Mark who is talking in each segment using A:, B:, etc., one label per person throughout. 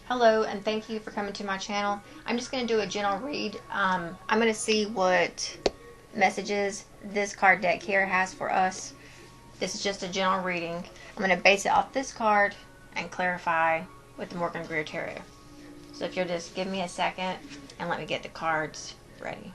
A: Hello, and thank you for coming to my channel. I'm just going to do a general read. I'm going to see what messages this card deck here has for us. This is just a general reading. I'm going to base it off this card and clarify with the Morgan Greer Tarot. So if you'll just give me a second and let me get the cards ready.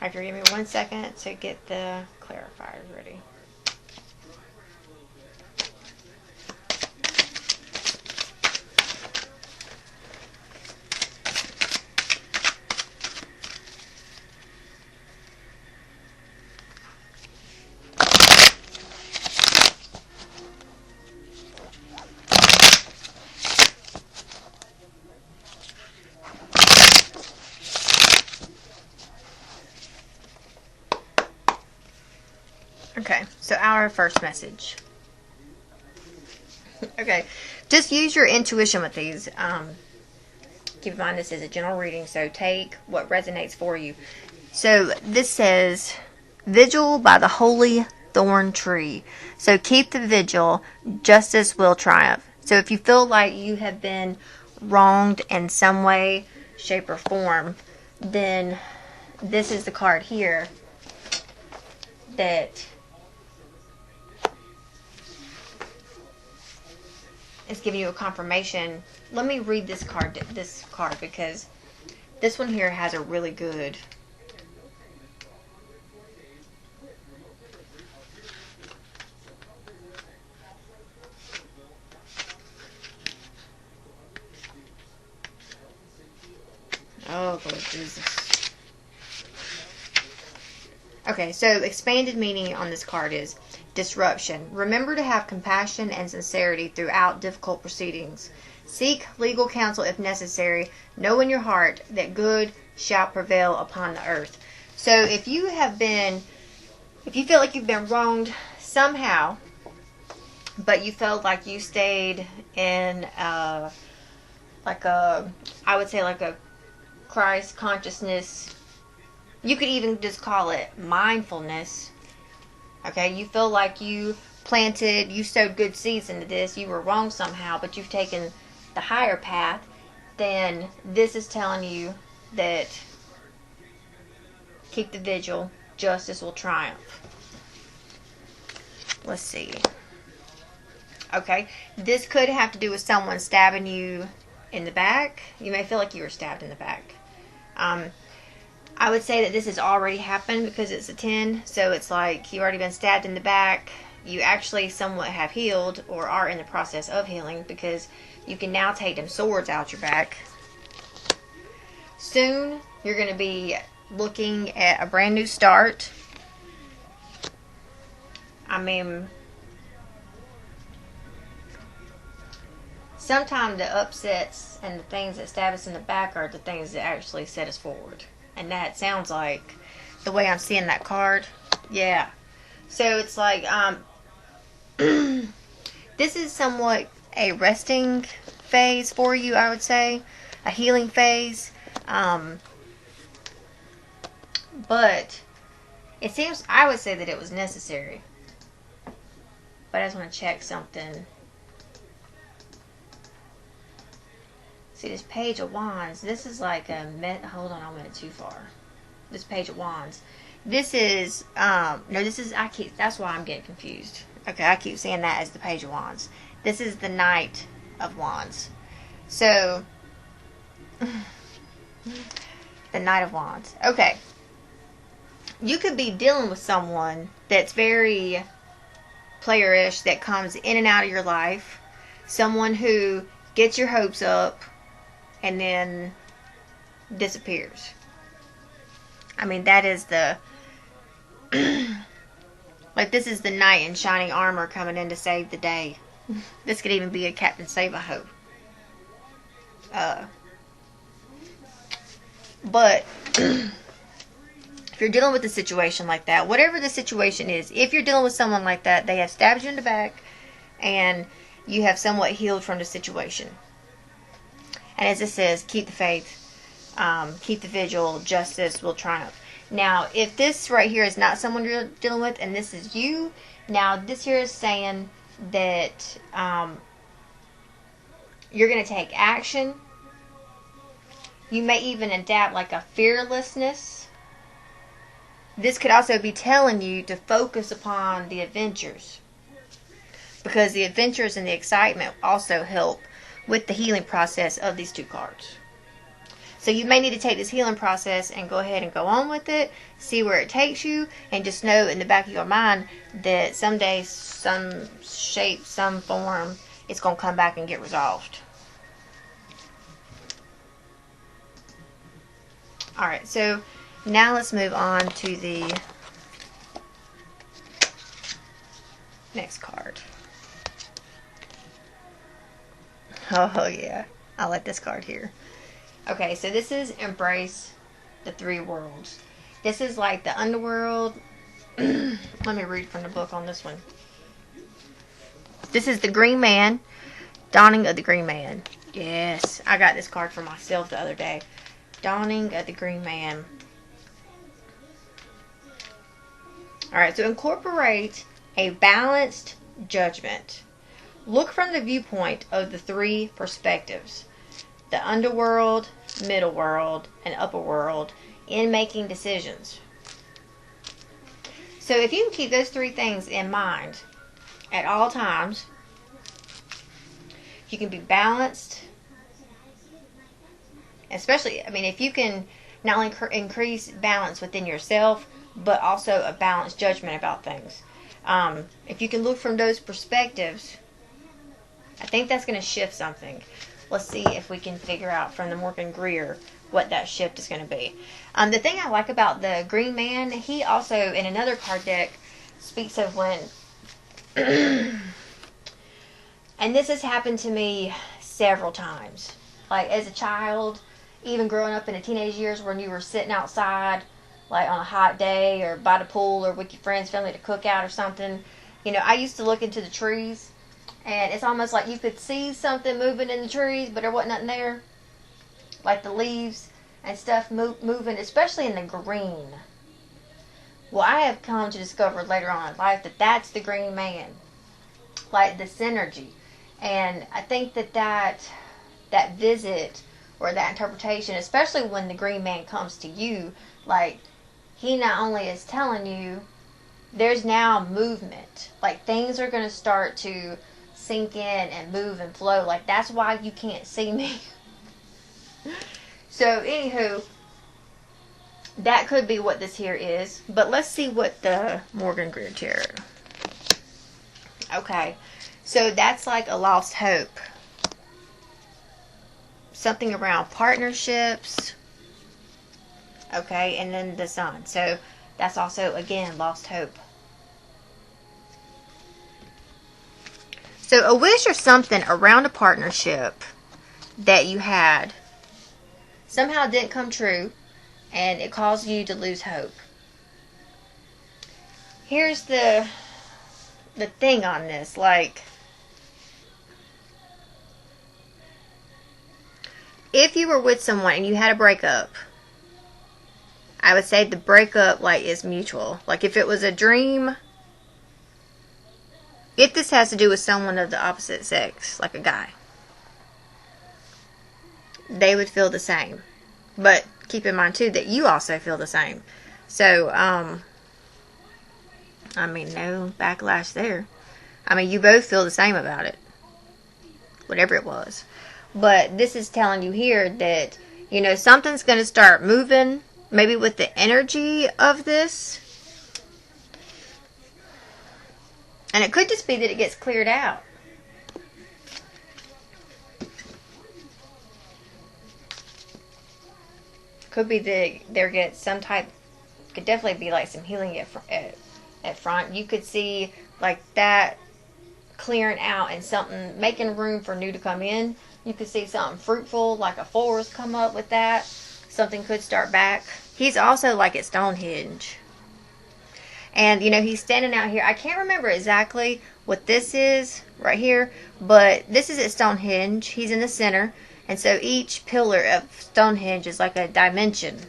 A: After give me 1 second to get the clarifiers ready. Okay, so our first message. Okay, just use your intuition with these. Keep in mind this is a general reading, so take what resonates for you. So this says, vigil by the holy thorn tree. So keep the vigil, justice will triumph. So if you feel like you have been wronged in some way, shape, or form, then this is the card here that is giving you a confirmation. Let me read this card because this one here has a really good oh Lord Jesus. Okay, so expanded meaning on this card is disruption. Remember to have compassion and sincerity throughout difficult proceedings. Seek legal counsel if necessary. Know in your heart that good shall prevail upon the earth. So if you feel like you've been wronged somehow, but you felt like you stayed in I would say like a Christ consciousness, you could even just call it mindfulness. Okay, you feel like you sowed good seeds into this, you were wrong somehow, but you've taken the higher path, then this is telling you that keep the vigil, justice will triumph. Let's see. Okay, this could have to do with someone stabbing you in the back. You may feel like you were stabbed in the back. I would say that this has already happened because it's a 10. So it's like you've already been stabbed in the back. You actually somewhat have healed or are in the process of healing because you can now take them swords out your back. Soon you're going to be looking at a brand new start. I mean, sometimes the upsets and the things that stab us in the back are the things that actually set us forward. And that sounds like the way I'm seeing that card. Yeah. So it's like, this is somewhat a resting phase for you, I would say. A healing phase. But it seems, I would say that it was necessary. But I just want to check something. See, this Page of Wands, this is like a, hold on, I went too far. This Page of Wands. This is, no, this is, that's why I'm getting confused. Okay, I keep saying that as the Page of Wands. This is the Knight of Wands. So, the Knight of Wands. Okay. You could be dealing with someone that's very playerish, that comes in and out of your life. Someone who gets your hopes up and then disappears. I mean, that is the... like, this is the knight in shining armor coming in to save the day. This could even be a Captain Save-A-Ho. But... if you're dealing with a situation like that, whatever the situation is, if you're dealing with someone like that, they have stabbed you in the back, and you have somewhat healed from the situation. And as it says, keep the faith, keep the vigil, justice will triumph. Now, if this right here is not someone you're dealing with, and this is you, now this here is saying that you're going to take action. You may even adapt like a fearlessness. This could also be telling you to focus upon the adventures, because the adventures and the excitement also help with the healing process of these two cards. So you may need to take this healing process and go ahead and go on with it, see where it takes you, and just know in the back of your mind that someday, some shape, some form, it's going to come back and get resolved. Alright, so now let's move on to the next card. Oh yeah, I like this card here. Okay, so this is Embrace the Three Worlds. This is like the underworld. Let me read from the book on this one. This is the Green Man, Dawning of the Green Man. Yes, I got this card for myself the other day. Dawning of the Green Man. Alright, so incorporate a balanced judgment. Look from the viewpoint of the three perspectives. The underworld, middle world, and upper world in making decisions. So if you can keep those three things in mind at all times, you can be balanced. Especially, I mean, if you can not only increase balance within yourself, but also a balanced judgment about things. If you can look from those perspectives, I think that's going to shift something. Let's see if we can figure out from the Morgan Greer what that shift is going to be. The thing I like about the Green Man, he also, in another card deck, speaks of when... and this has happened to me several times. Like, as a child, even growing up in the teenage years when you were sitting outside, like on a hot day, or by the pool, or with your friends, family to cook out or something. You know, I used to look into the trees, and it's almost like you could see something moving in the trees, but there wasn't nothing there. Like the leaves and stuff moving, especially in the green. Well, I have come to discover later on in life that that's the Green Man. Like the synergy. And I think that visit or that interpretation, especially when the Green Man comes to you, like he not only is telling you there's now movement. Like things are going to start to sink in and move and flow. Like that's why you can't see me. So anywho, that could be what this here is. But let's see what the Morgan Greer Tarot. Okay, so that's like a lost hope. Something around partnerships. Okay, and then the Sun. So that's also, again, lost hope. So a wish or something around a partnership that you had somehow didn't come true, and it caused you to lose hope. Here's the thing on this, like, if you were with someone and you had a breakup, I would say the breakup, like, is mutual. Like, if it was a dream, if this has to do with someone of the opposite sex, like a guy, they would feel the same. But keep in mind, too, that you also feel the same. So, I mean, no backlash there. I mean, you both feel the same about it. whatever it was. But this is telling you here that, you know, something's going to start moving, maybe with the energy of this. And it could just be that it gets cleared out. Could be that there gets some type, could definitely be like some healing at front. You could see like that clearing out and something, making room for new to come in. You could see something fruitful, like a forest come up with that. Something could start back. He's also like at Stonehenge. And, you know, he's standing out here. I can't remember exactly what this is right here, but this is at Stonehenge. He's in the center. And so each pillar of Stonehenge is like a dimension.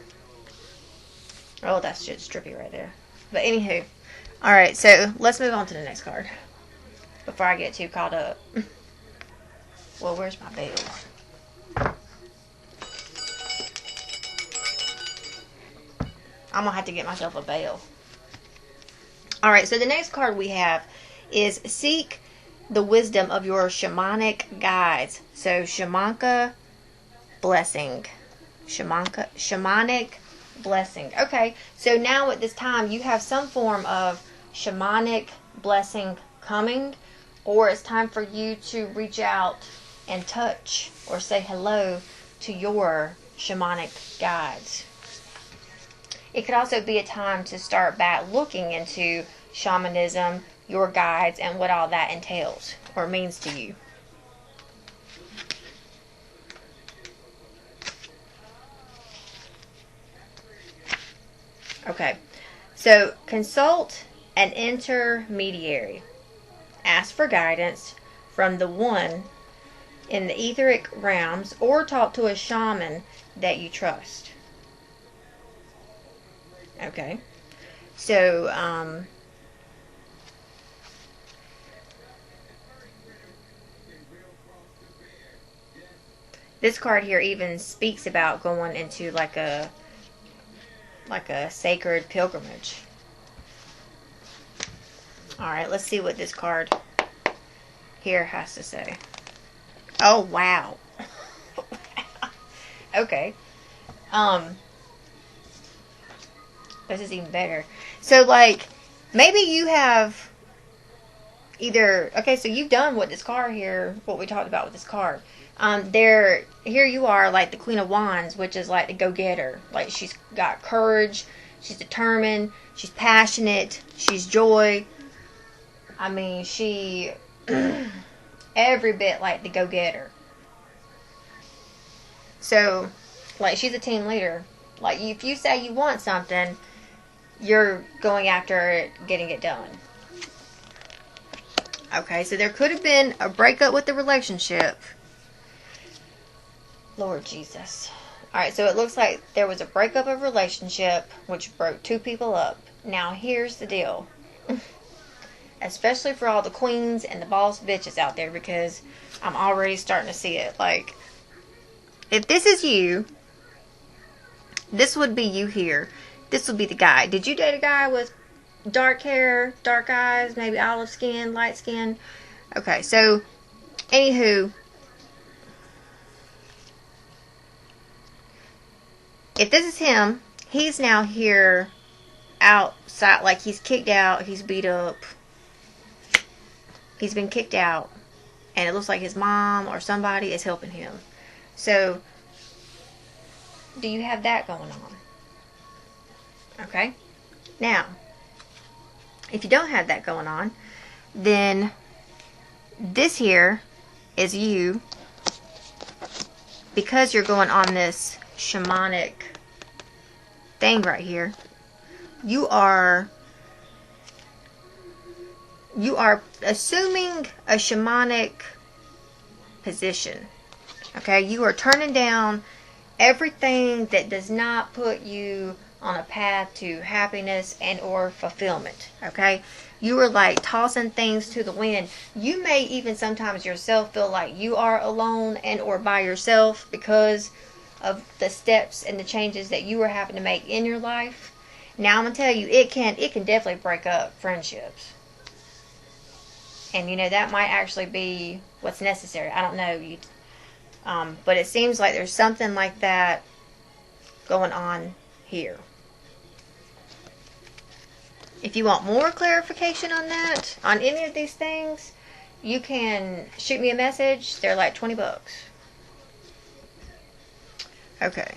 A: Oh, that's just trippy right there. But anywho. Alright, so let's move on to the next card. Before I get too caught up. Well, where's my bell? I'm going to have to get myself a bell. Alright, so the next card we have is Seek the Wisdom of Your Shamanic Guides. So, Shamanka Blessing. Shamanic Blessing. Okay, so now at this time you have some form of shamanic blessing coming, or it's time for you to reach out and touch or say hello to your shamanic guides. It could also be a time to start back looking into shamanism, your guides, and what all that entails or means to you. Okay, so consult an intermediary. Ask for guidance from the one in the etheric realms, or talk to a shaman that you trust. Okay, so this card here even speaks about going into like a sacred pilgrimage. Alright, let's see what this card here has to say. Oh, wow. Okay. This is even better. So, like, maybe you have either... Okay, so you've done what this card here, what we talked about with this card. Here you are, like the Queen of Wands, which is like the go-getter. Like, she's got courage, she's determined, she's passionate, she's joy. I mean, she... every bit like the go-getter. So, like, she's a team leader. Like, if you say you want something, you're going after it, getting it done. Okay, so there could have been a breakup with the relationship. Lord Jesus. Alright, so it looks like there was a breakup of relationship, which broke two people up. Now, here's the deal. Especially for all the queens and the boss bitches out there, because I'm already starting to see it. Like, if this is you, this would be you here. This would be the guy. Did you date a guy with dark hair, dark eyes, maybe olive skin, light skin? Okay, so, anywho, if this is him, he's now here outside, like he's kicked out, he's beat up, he's been kicked out, and it looks like his mom or somebody is helping him. So, do you have that going on? Okay. Now, if you don't have that going on, then this here is you, because you're going on this shamanic thing right here. You are assuming a shamanic position. Okay, you are turning down everything that does not put you on a path to happiness and or fulfillment. Okay, you are like tossing things to the wind. You may even sometimes yourself feel like you are alone and or by yourself because of the steps and the changes that you are having to make in your life. Now I'm gonna tell you, it can definitely break up friendships. And, that might actually be what's necessary. I don't know. But it seems like there's something like that going on here. If you want more clarification on that, on any of these things, you can shoot me a message. They're like $20. Okay.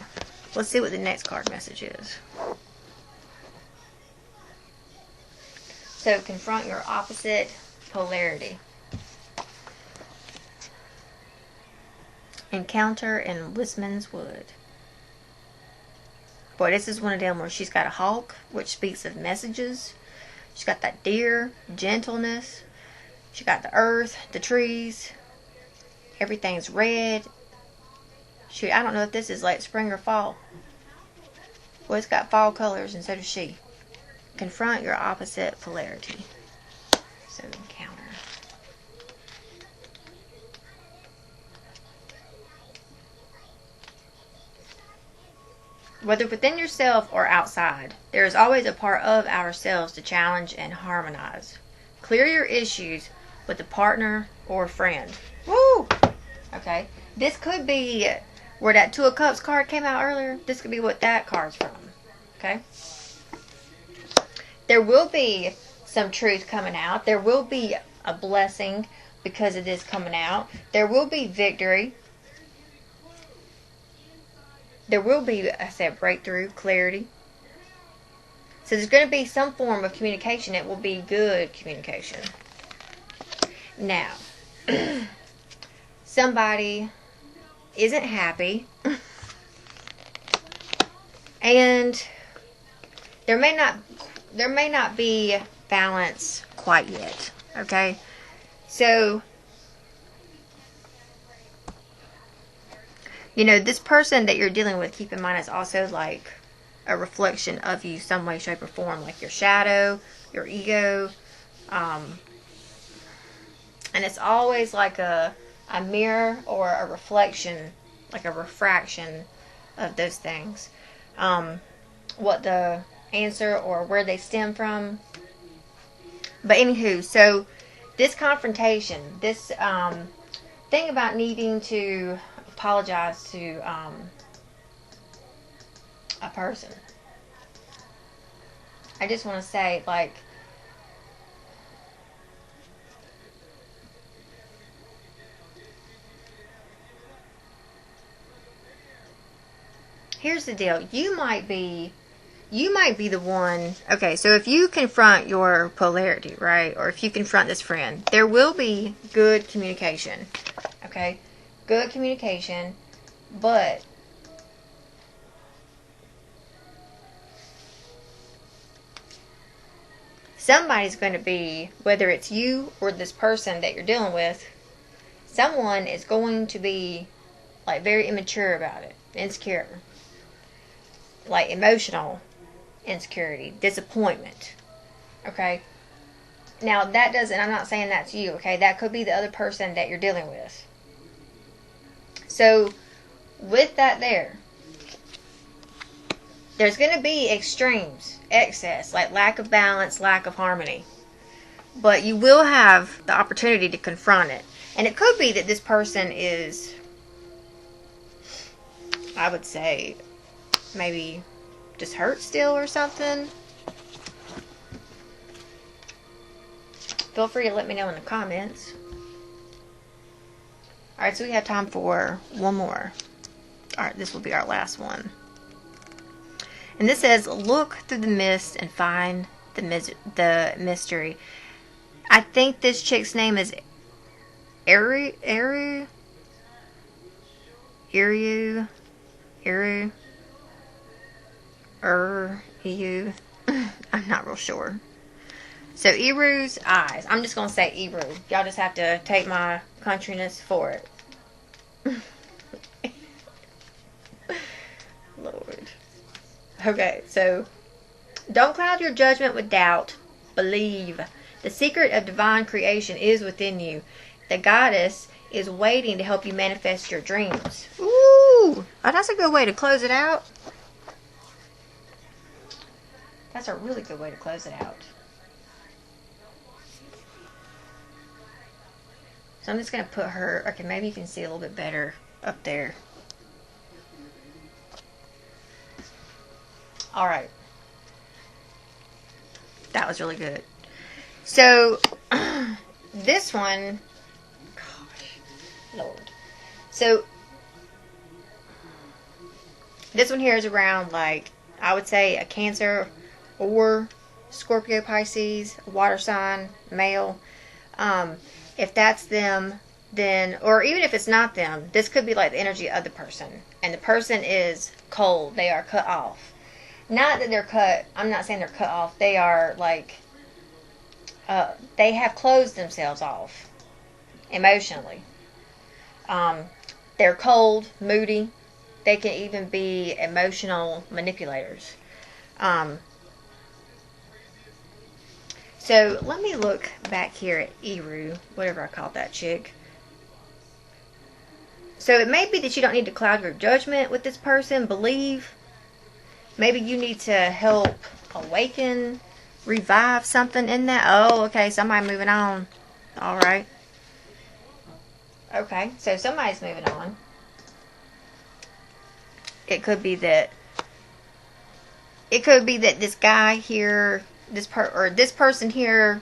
A: Let's see what the next card message is. So, confront your opposite polarity. Encounter in Wisman's Wood. Boy, this is one of them where she's got a hawk, which speaks of messages. She's got that deer, gentleness. She got the earth, the trees. Everything's red. Shoot, I don't know if this is late spring or fall. Well, it's got fall colors, and so does she. Confront your opposite polarity. So, encounter. Whether within yourself or outside, there is always a part of ourselves to challenge and harmonize. Clear your issues with a partner or friend. Woo! Okay. This could be where that Two of Cups card came out earlier. This could be what that card's from. Okay. There will be some truth coming out. There will be a blessing because of this coming out. There will be victory. There will be, I said, breakthrough, clarity. So there's going to be some form of communication. It will be good communication. Now, somebody isn't happy. And there may not be balance quite yet. Okay? So, this person that you're dealing with, keep in mind, is also like a reflection of you some way, shape, or form. Like your shadow, your ego. And it's always like a mirror or a reflection, like a refraction of those things. What the answer or where they stem from. But anywho, so this confrontation, this thing about needing to apologize to a person. I just want to say, like, here's the deal. You might be the one. Okay, so if you confront your polarity, right, or if you confront this friend, there will be good communication. Okay, good communication, but somebody's going to be, whether it's you or this person that you're dealing with, someone is going to be like very immature about it, insecure, like emotional insecurity, disappointment. Okay, now that doesn't, I'm not saying that's you. Okay, that could be the other person that you're dealing with. So with that, there's going to be extremes, excess, like lack of balance, lack of harmony. But you will have the opportunity to confront it. And it could be that this person is, I would say, maybe just hurt still or something. Feel free to let me know in the comments. Alright, so we have time for one more. Alright, this will be our last one. And this says, look through the mist and find the mystery. I think this chick's name is Eru. I'm not real sure. So, Eru's eyes. I'm just going to say Eru. Y'all just have to take my countryness for it. Lord. Okay, so, don't cloud your judgment with doubt. Believe. The secret of divine creation is within you. The goddess is waiting to help you manifest your dreams. Ooh! Oh, that's a good way to close it out. That's a really good way to close it out. So I'm just going to put her, okay, maybe you can see a little bit better up there. Alright. That was really good. So, this one, gosh, Lord. So, this one here is around, like, I would say a Cancer or Scorpio, Pisces, water sign, male. If that's them, then, or even if it's not them, this could be like the energy of the person. And the person is cold. They are cut off. Not that they're cut, I'm not saying they're cut off. They are like, they have closed themselves off emotionally. They're cold, moody. They can even be emotional manipulators. So let me look back here at Eru, whatever I called that chick. So it may be that you don't need to cloud your judgment with this person. Believe. Maybe you need to help awaken, revive something in that. Oh, okay. Somebody moving on. All right. Okay. So somebody's moving on. It could be that this guy here, this person here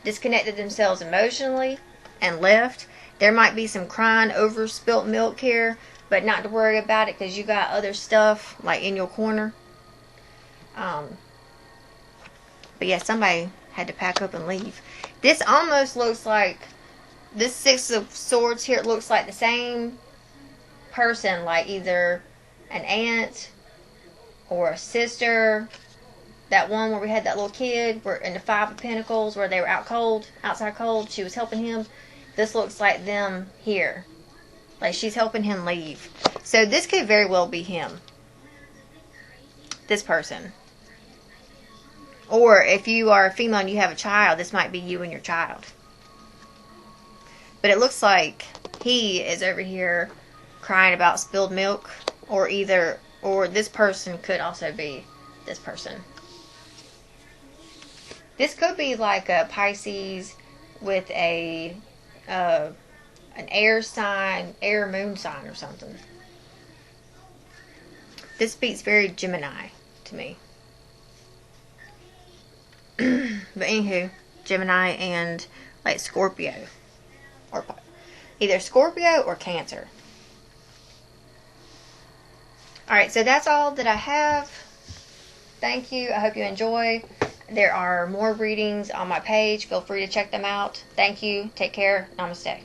A: disconnected themselves emotionally and left. There might be some crying over spilt milk here, but not to worry about it because you got other stuff like in your corner. But yeah, somebody had to pack up and leave. This almost looks like, this Six of Swords here, it looks like the same person, like either an aunt or a sister. That one where we had that little kid, where in the Five of Pentacles, where they were outside cold, she was helping him. This looks like them here. Like she's helping him leave. So this could very well be him. This person. Or if you are a female and you have a child, this might be you and your child. But it looks like he is over here crying about spilled milk. Or this person could also be this person. This could be like a Pisces with an air sign, air moon sign or something. This speaks very Gemini to me. But anywho, Gemini and like Scorpio. Or either Scorpio or Cancer. Alright, so that's all that I have. Thank you. I hope you enjoy. There are more readings on my page. Feel free to check them out. Thank you. Take care. Namaste.